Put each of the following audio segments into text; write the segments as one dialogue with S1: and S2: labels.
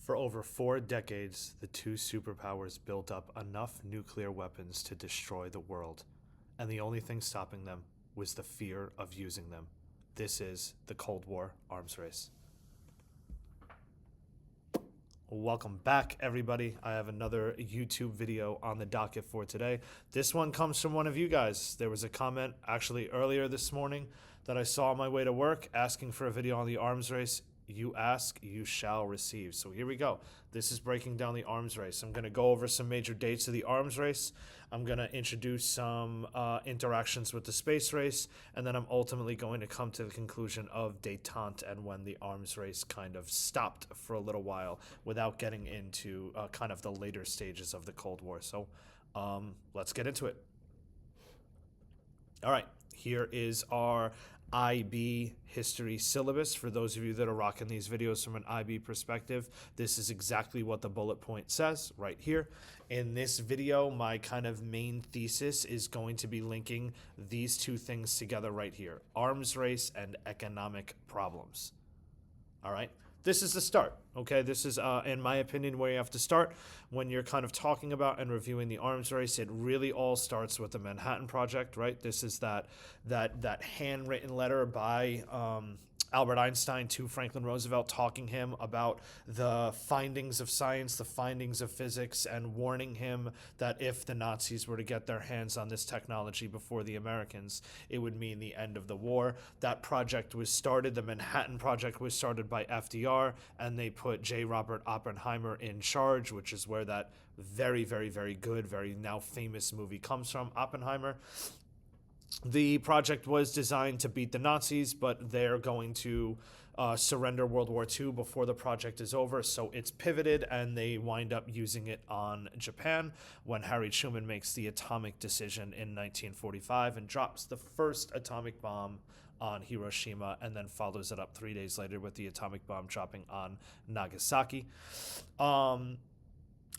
S1: For over 4 decades, the two superpowers built up enough nuclear weapons to destroy the world, and the only thing stopping them was the fear of using them. This is the Cold War arms race. Welcome back, everybody. I have another YouTube video on the docket for today. This one comes from one of you guys. There was a comment actually earlier this morning that I saw on my way to work asking for a video on the arms race. You ask, you shall receive. So here we go. This is breaking down the arms race. I'm going to go over some major dates of the arms race. I'm going to introduce some interactions with the space race, and then I'm ultimately going to come to the conclusion of Détente and when the arms race kind of stopped for a little while without getting into kind of the later stages of the Cold War. So let's get into it. All right, here is our IB history syllabus. For those of you that are rocking these videos from an IB perspective, this is exactly what the bullet point says right here. In this video, my kind of main thesis is going to be linking these two things together right here: arms race and economic problems. All right. This is the start, okay? This is, in my opinion, where you have to start when you're kind of talking about and reviewing the arms race. It really all starts with the Manhattan Project, right? This is that handwritten letter by Albert Einstein to Franklin Roosevelt, talking him about the findings of science, the findings of physics, and warning him that if the Nazis were to get their hands on this technology before the Americans, it would mean the end of the war. That project was started, the Manhattan Project was started by FDR, and they put J. Robert Oppenheimer in charge, which is where that very, very, very good, very now famous movie comes from, Oppenheimer. The project was designed to beat the Nazis, but they're going to surrender World War II before the project is over, so it's pivoted, and they wind up using it on Japan when Harry Truman makes the atomic decision in 1945 and drops the first atomic bomb on Hiroshima, and then follows it up 3 days later with the atomic bomb dropping on Nagasaki.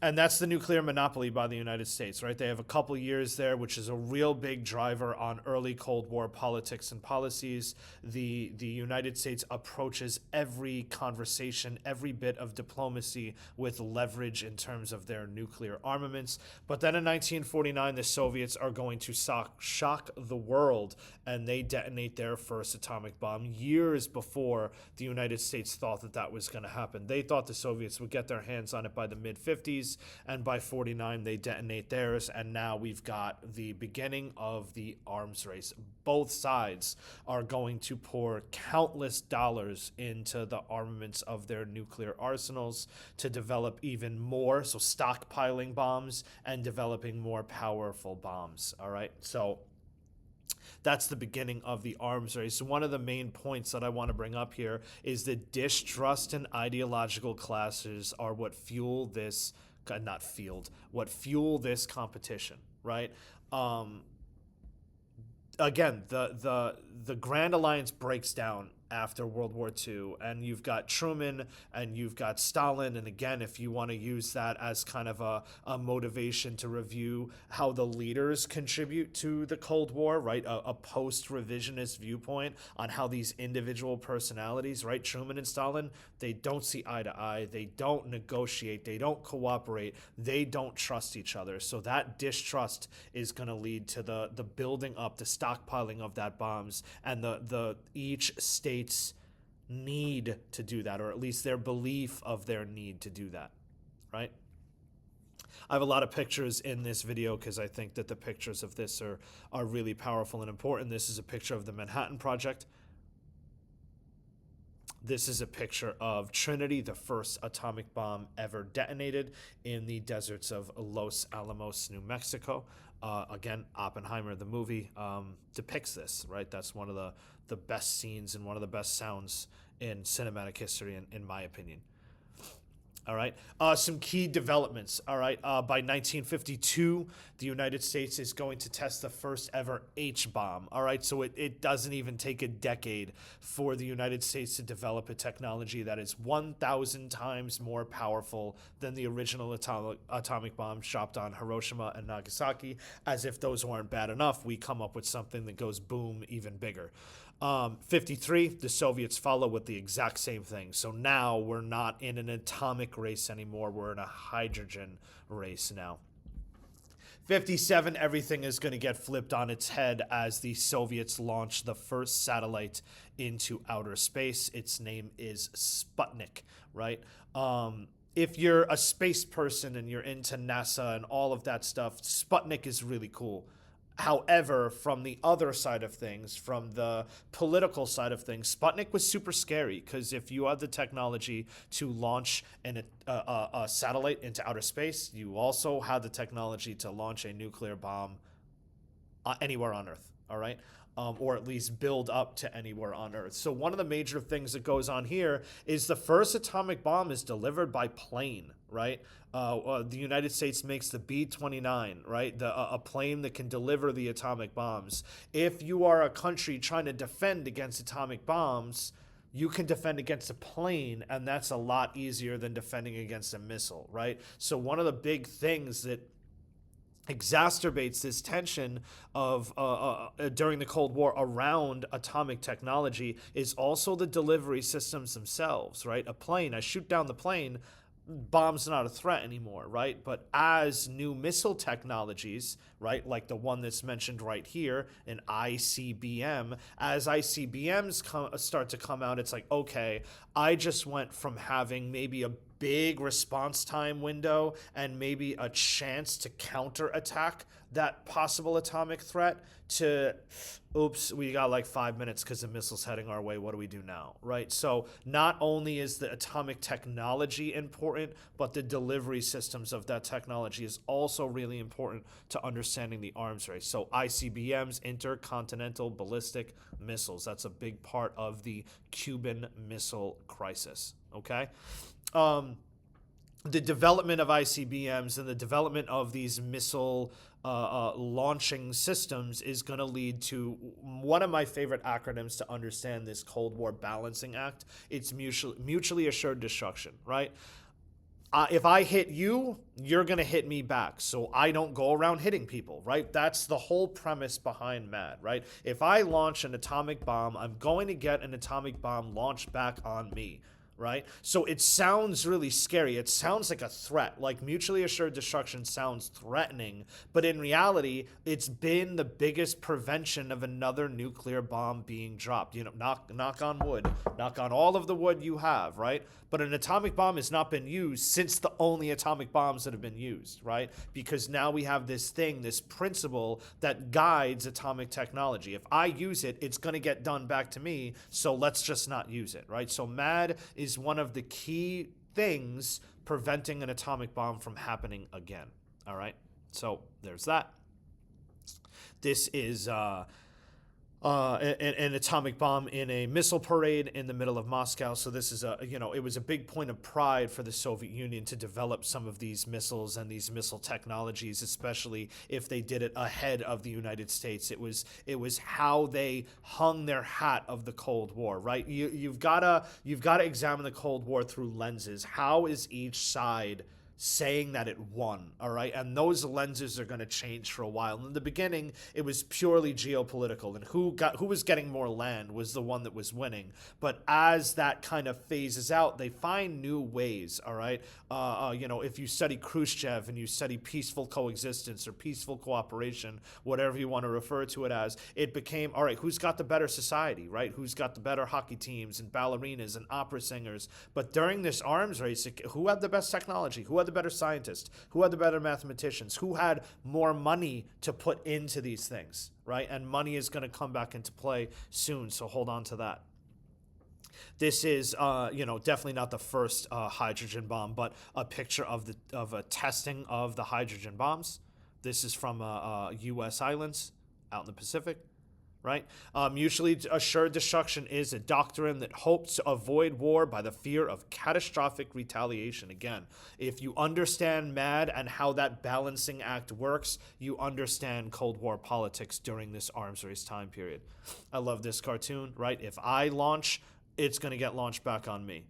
S1: And that's the nuclear monopoly by the United States, right? They have a couple years there, which is a real big driver on early Cold War politics and policies. The United States approaches every conversation, every bit of diplomacy with leverage in terms of their nuclear armaments. But then in 1949, the Soviets are going to shock the world, and they detonate their first atomic bomb years before the United States thought that that was going to happen. They thought the Soviets would get their hands on it by the mid-50s. And by 49, they detonate theirs, and now we've got the beginning of the arms race. Both sides are going to pour countless dollars into the armaments of their nuclear arsenals to develop even more, so stockpiling bombs and developing more powerful bombs, all right? So that's the beginning of the arms race. One of the main points that I want to bring up here is that distrust and ideological clashes are what fuel this, what fuel this competition, right? Again, the Grand Alliance breaks down after World War II, and you've got Truman and you've got Stalin. And again, if you want to use that as kind of a motivation to review how the leaders contribute to the Cold War, right? A post-revisionist viewpoint on how these individual personalities, right? Truman and Stalin, they don't see eye to eye. They don't negotiate. They don't cooperate. They don't trust each other. So that distrust is going to lead to the building up, the stockpiling of that bombs, and the each state's need to do that, or at least their belief of their need to do that, right? I have a lot of pictures in this video because I think that the pictures of this are really powerful and important. This is a picture of the Manhattan Project. This is a picture of Trinity, the first atomic bomb ever detonated in the deserts of Los Alamos, New Mexico. Again, Oppenheimer, the movie, depicts this, right? That's one of the best scenes and one of the best sounds in cinematic history, in my opinion. All right. Some key developments. All right. By 1952, the United States is going to test the first ever H-bomb. All right. So it doesn't even take a decade for the United States to develop a technology that is 1,000 times more powerful than the original atomic bomb dropped on Hiroshima and Nagasaki. As if those weren't bad enough, we come up with something that goes boom even bigger. 53, the Soviets follow with the exact same thing. So now we're not in an atomic race anymore. We're in a hydrogen race now. 57, everything is going to get flipped on its head as the Soviets launch the first satellite into outer space. Its name is Sputnik, right? If you're a space person and you're into NASA and all of that stuff, Sputnik is really cool. However, from the other side of things, from the political side of things, Sputnik was super scary because if you had the technology to launch a satellite into outer space, you also had the technology to launch a nuclear bomb anywhere on Earth, all right? Or at least build up to anywhere on Earth. So one of the major things that goes on here is the first atomic bomb is delivered by plane, right? The United States makes the B-29, right? A plane that can deliver the atomic bombs. If you are a country trying to defend against atomic bombs, you can defend against a plane, and that's a lot easier than defending against a missile, right? So one of the big things that exacerbates this tension of during the Cold War around atomic technology is also the delivery systems themselves, right? A plane, I shoot down the plane, bomb's not a threat anymore, right? But as new missile technologies, right, like the one that's mentioned right here, an ICBM, as ICBMs start to come out, it's like, okay, I just went from having maybe a big response time window and maybe a chance to counterattack that possible atomic threat to, oops, we got like 5 minutes because the missile's heading our way. What do we do now, right? So not only is the atomic technology important, but the delivery systems of that technology is also really important to understanding the arms race. So ICBMs, intercontinental ballistic missiles, that's a big part of the Cuban Missile Crisis, okay? The development of ICBMs and the development of these missile launching systems is going to lead to one of my favorite acronyms to understand this Cold War balancing act. It's mutually assured destruction, right? If I hit you, you're going to hit me back. So I don't go around hitting people, right? That's the whole premise behind MAD, right? If I launch an atomic bomb, I'm going to get an atomic bomb launched back on me, right? So it sounds really scary. It sounds like a threat. Like mutually assured destruction sounds threatening, but in reality, it's been the biggest prevention of another nuclear bomb being dropped. You know, knock on wood, knock on all of the wood you have, right? But an atomic bomb has not been used since the only atomic bombs that have been used, right? Because now we have this thing, this principle that guides atomic technology. If I use it, it's going to get done back to me, so let's just not use it, right? So MAD is one of the key things preventing an atomic bomb from happening again, all right? So there's that. This is an atomic bomb in a missile parade in the middle of Moscow. So this is it was a big point of pride for the Soviet Union to develop some of these missiles and these missile technologies, especially if they did it ahead of the United States. It was how they hung their hat of the Cold War, right? You've gotta examine the Cold War through lenses. How is each side saying that it won, all right? And those lenses are going to change for a while. In the beginning, it was purely geopolitical, and who was getting more land was the one that was winning. But as that kind of phases out, they find new ways, all right? If you study Khrushchev and you study peaceful coexistence or peaceful cooperation, whatever you want to refer to it as, it became, all right, who's got the better society, right? Who's got the better hockey teams and ballerinas and opera singers? But during this arms race, who had the best technology? Who had the better scientists? Who had the better mathematicians? Who had more money to put into these things, right? And money is going to come back into play soon, so hold on to that. This is, definitely not the first hydrogen bomb, but a picture of a testing of the hydrogen bombs. This is from U.S. islands out in the Pacific. Right? Mutually assured destruction is a doctrine that hopes to avoid war by the fear of catastrophic retaliation. Again, if you understand MAD and how that balancing act works, you understand Cold War politics during this arms race time period. I love this cartoon, right? If I launch, it's going to get launched back on me.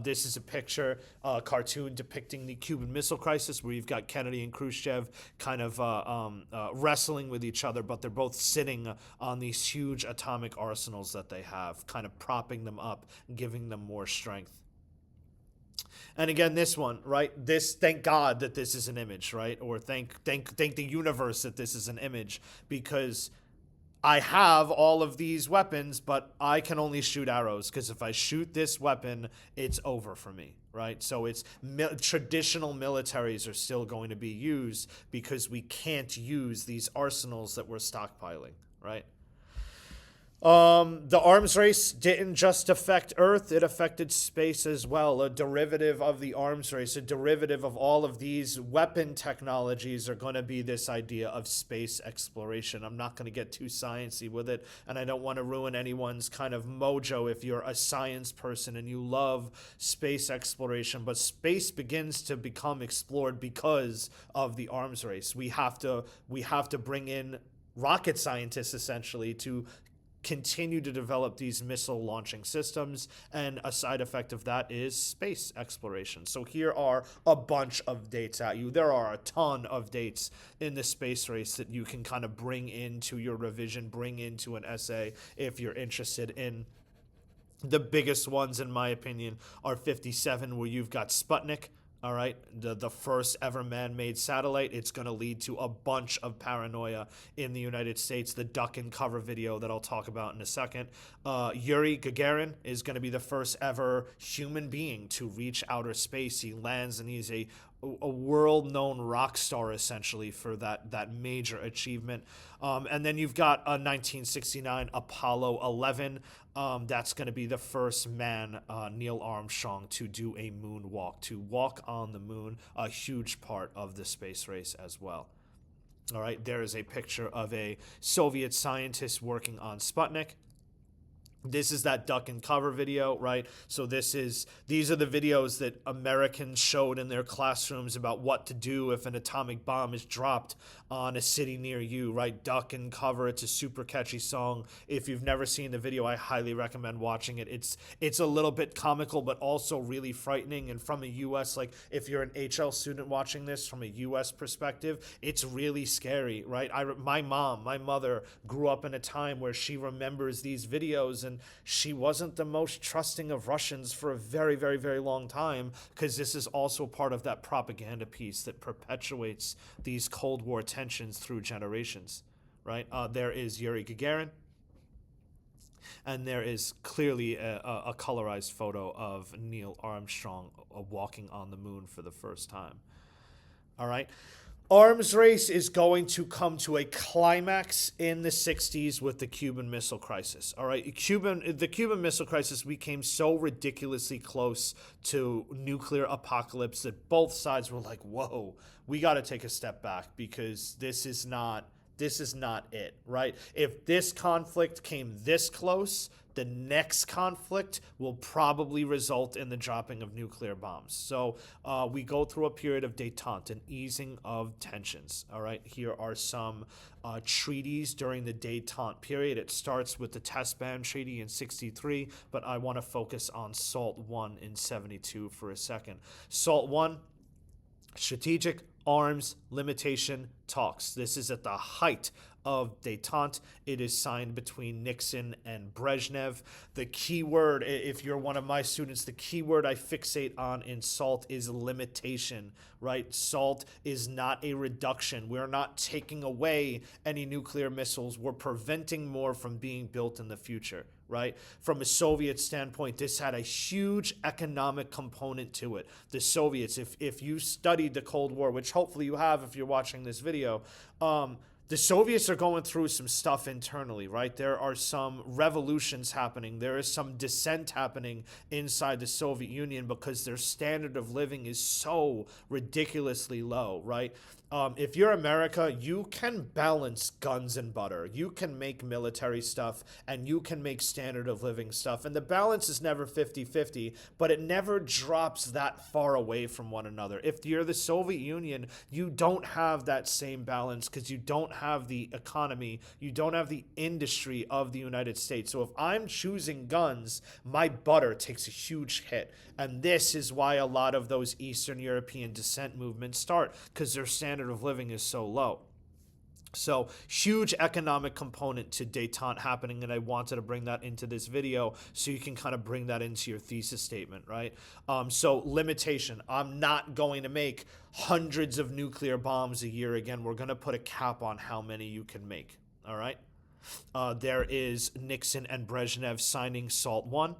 S1: This is a picture, cartoon depicting the Cuban Missile Crisis, where you've got Kennedy and Khrushchev kind of wrestling with each other, but they're both sitting on these huge atomic arsenals that they have, kind of propping them up, giving them more strength. And again, this one, right? This, thank God that this is an image, right? Or thank the universe that this is an image, because I have all of these weapons, but I can only shoot arrows, because if I shoot this weapon, it's over for me, right? So it's traditional militaries are still going to be used, because we can't use these arsenals that we're stockpiling, right? The arms race didn't just affect Earth, it affected space as well. A derivative of the arms race, a derivative of all of these weapon technologies, are going to be this idea of space exploration. I'm not going to get too sciencey with it, and I don't want to ruin anyone's kind of mojo if you're a science person and you love space exploration, but space begins to become explored because of the arms race. We have to bring in rocket scientists, essentially, to continue to develop these missile launching systems, and a side effect of that is space exploration. So here are a bunch of dates at you. There are a ton of dates in the space race that you can kind of bring into your revision, bring into an essay if you're interested in. The biggest ones, in my opinion, are 57, where you've got Sputnik. All right, the first ever man-made satellite. It's going to lead to a bunch of paranoia in the United States. The duck and cover video that I'll talk about in a second. Yuri Gagarin is going to be the first ever human being to reach outer space. He lands, and he's a world-known rock star, essentially, for that major achievement. And then you've got a 1969 Apollo 11. That's going to be the first man, Neil Armstrong, to do a moonwalk, to walk on the moon, a huge part of the space race as well. All right, there is a picture of a Soviet scientist working on Sputnik. This is that duck and cover video, right? So these are the videos that Americans showed in their classrooms about what to do if an atomic bomb is dropped on a city near you, right? Duck and cover. It's a super catchy song. If you've never seen the video, I highly recommend watching it. It's a little bit comical, but also really frightening. And from a U.S., like if you're an HL student watching this from a U.S. perspective, it's really scary, right? My mother grew up in a time where she remembers these videos, and she wasn't the most trusting of Russians for a very, very, very long time, because this is also part of that propaganda piece that perpetuates these Cold War tensions through generations, right? There is Yuri Gagarin, and there is clearly a colorized photo of Neil Armstrong walking on the moon for the first time. All right. Arms race is going to come to a climax in the 60s with the Cuban Missile Crisis. All right, the Cuban Missile Crisis, we came so ridiculously close to nuclear apocalypse that both sides were like, whoa, we got to take a step back, because this is not it, right? If this conflict came this close, the next conflict will probably result in the dropping of nuclear bombs. So we go through a period of détente, an easing of tensions. All right, here are some treaties during the détente period. It starts with the testbed treaty in 63, but I want to focus on SALT I in 72 for a second. SALT I, strategic arms limitation talks. This is at the height of détente. It is signed between Nixon and Brezhnev. The key word, if you're one of my students, the key word I fixate on in SALT is limitation, right? SALT is not a reduction. We're not taking away any nuclear missiles. We're preventing more from being built in the future, right? From a Soviet standpoint, this had a huge economic component to it. The Soviets, if you studied the Cold War, which hopefully you have if you're watching this video, the Soviets are going through some stuff internally, right? There are some revolutions happening. There is some dissent happening inside the Soviet Union because their standard of living is so ridiculously low, right? If you're America, you can balance guns and butter. You can make military stuff, and you can make standard of living stuff. And the balance is never 50-50, but it never drops that far away from one another. If you're the Soviet Union, you don't have that same balance because you don't have the economy, you don't have the industry of the United States. So if I'm choosing guns, my butter takes a huge hit. And this is why a lot of those Eastern European descent movements start, because their standard of living is so low. So huge economic component to Détente happening, and I wanted to bring that into this video so you can kind of bring that into your thesis statement, right? So limitation, I'm not going to make hundreds of nuclear bombs a year again. We're going to put a cap on how many you can make, all right? There is Nixon and Brezhnev signing SALT I.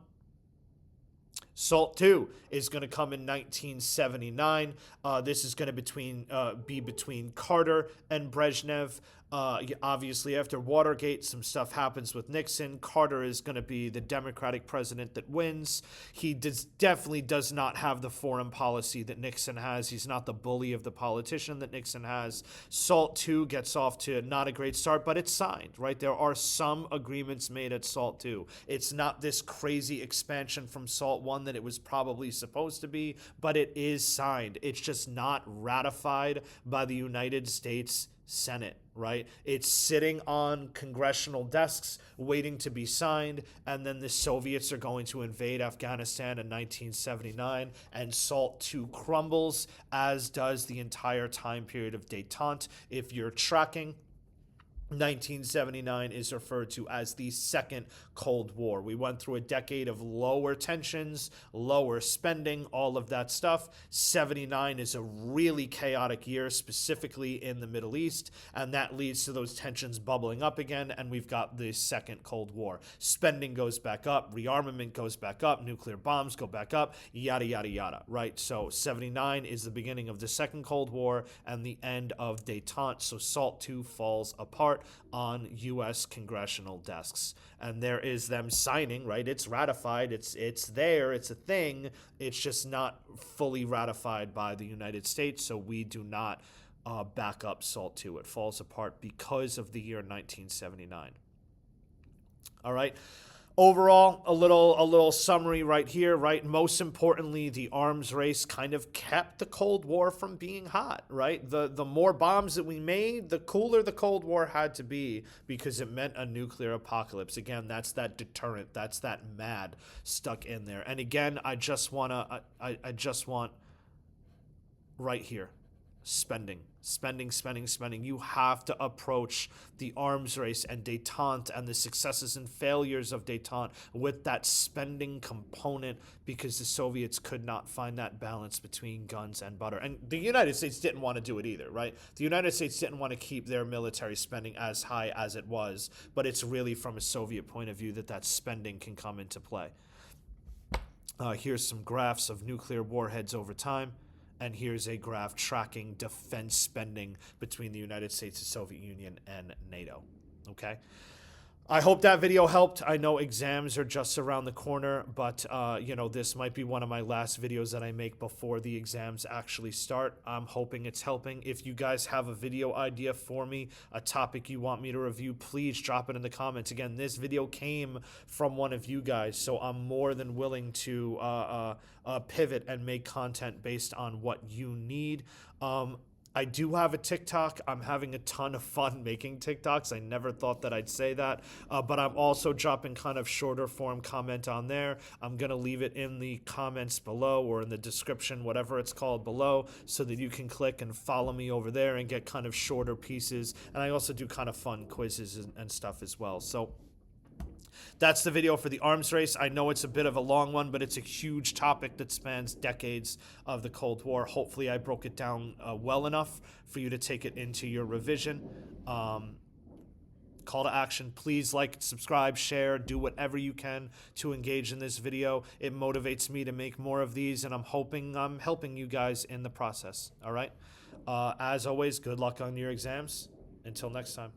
S1: SALT II is going to come in 1979. This is going to be between Carter and Brezhnev. Obviously, after Watergate, some stuff happens with Nixon. Carter is going to be the Democratic president that wins. He definitely does not have the foreign policy that Nixon has. He's not the bully of the politician that Nixon has. SALT II gets off to not a great start, but it's signed, right? There are some agreements made at SALT II. It's not this crazy expansion from SALT I that it was probably supposed to be, but it is signed. It's just not ratified by the United States Senate, right? It's sitting on congressional desks waiting to be signed, and then the Soviets are going to invade Afghanistan in 1979, and SALT II crumbles, as does the entire time period of Détente. If you're tracking, 1979 is referred to as the Second Cold War. We went through a decade of lower tensions, lower spending, all of that stuff. 79 is a really chaotic year, specifically in the Middle East, and that leads to those tensions bubbling up again, and we've got the Second Cold War. Spending goes back up, rearmament goes back up, nuclear bombs go back up, yada, yada, yada, right? So 79 is the beginning of the Second Cold War and the end of Détente, so SALT II falls apart on U.S. congressional desks. And there is them signing, right? It's ratified. It's there. It's a thing. It's just not fully ratified by the United States, so we do not back up SALT II. It falls apart because of the year 1979. All right. Overall, a little summary right here, right? Most importantly, the arms race kind of kept the Cold War from being hot, right? The more bombs that we made, the cooler the Cold War had to be, because it meant a nuclear apocalypse. Again, that's that deterrent. That's that mad stuck in there. And again, I just want right here. Spending. You have to approach the arms race and Détente and the successes and failures of Détente with that spending component, because the Soviets could not find that balance between guns and butter. And the United States didn't want to do it either, right? The United States didn't want to keep their military spending as high as it was, but it's really from a Soviet point of view that spending can come into play. Here's some graphs of nuclear warheads over time. And here's a graph tracking defense spending between the United States, the Soviet Union, and NATO. Okay? I hope that video helped. I know exams are just around the corner, but this might be one of my last videos that I make before the exams actually start. I'm hoping it's helping. If you guys have a video idea for me, a topic you want me to review, please drop it in the comments. Again, this video came from one of you guys, so I'm more than willing to pivot and make content based on what you need. I do have a TikTok. I'm having a ton of fun making TikToks. I never thought that I'd say that, but I'm also dropping kind of shorter form comment on there. I'm going to leave it in the comments below, or in the description, whatever it's called below, so that you can click and follow me over there and get kind of shorter pieces. And I also do kind of fun quizzes and stuff as well. So that's the video for the arms race. I know it's a bit of a long one, but it's a huge topic that spans decades of the Cold War. Hopefully I broke it down well enough for you to take it into your revision. Call to action, please like, subscribe, share, do whatever you can to engage in this video. It motivates me to make more of these, and I'm hoping I'm helping you guys in the process. All right? As always, good luck on your exams. Until next time.